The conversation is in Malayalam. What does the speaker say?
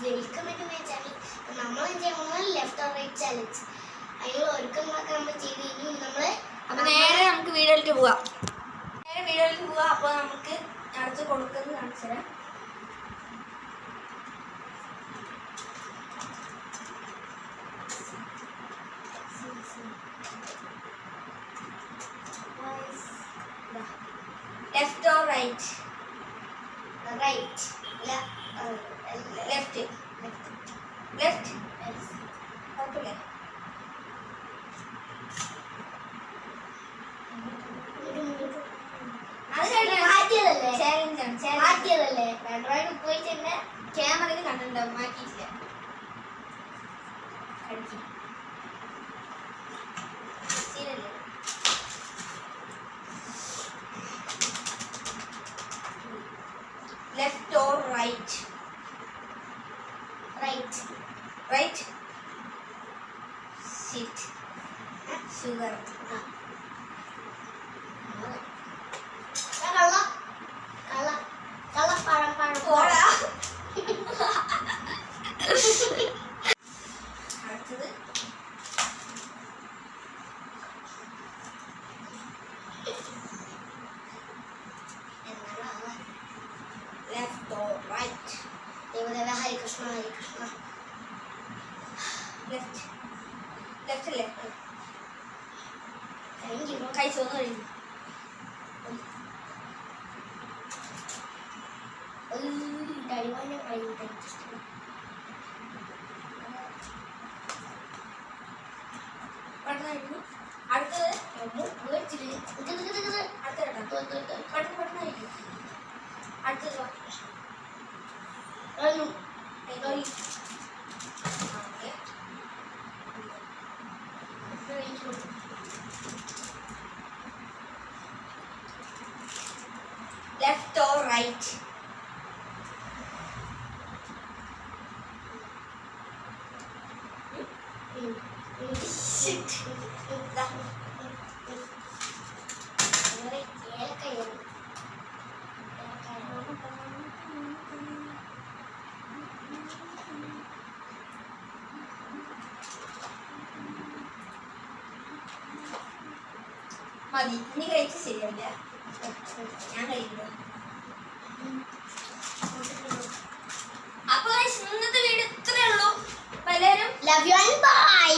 Welcome to my channel. നമ്മൾ ചെയ്യുന്നത് ലെഫ്റ്റ് ഓർ റൈറ്റ് ചാലഞ്ച്. അതിൽ ഒരുക്കങ്ങളൊക്കെ നമ്മൾ ചെയ്ത് കഴിഞ്ഞു. നേരെ നമുക്ക് വീഡിയോയിലേക്ക് പോവാം. അപ്പോൾ നമുക്ക് അടുത്ത് കൊടുക്കുന്നത് കാണിച്ചു തരാം. Left or right? Right. Left. Left. കുഴപ്പമില്ല. മാറ്റിയതല്ലേ രണ്ടായിട്ട് പോയിട്ട് തന്നെ ക്യാമറയിൽ കണ്ടിട്ടുണ്ടാവും, മാറ്റിയിട്ടില്ല. Left or right? Right. Right. Sit. Sugar. അടുത്തത് ലെഫ്റ്റ് ഓർ റൈറ്റ്? ദേവദേവ ഹരി കൃഷ്ണ ഹരി കൃഷ്ണ. ലെഫ്റ്റ്. ലെഫ്റ്റ് അല്ലേ? കഴിഞ്ഞു. കഴിച്ചു ഒന്ന് കഴിഞ്ഞു. ഡൈവാനെ കഴിഞ്ഞു. പെട്ടെന്നായിരുന്നു. അടുത്തത് അടുത്തത് ലെഫ്റ്റ് ഓർ റൈറ്റ്? മതി, ഇനി കഴിച്ച് ശരിയല്ല. ഞാൻ കഴിക്കുന്നു. അപ്പോൾ ഇന്നത്തെ വീഡിയോ ഇത്രയേ ഉള്ളൂ. പലരും ലവ് യു ആൻഡ് ബൈ.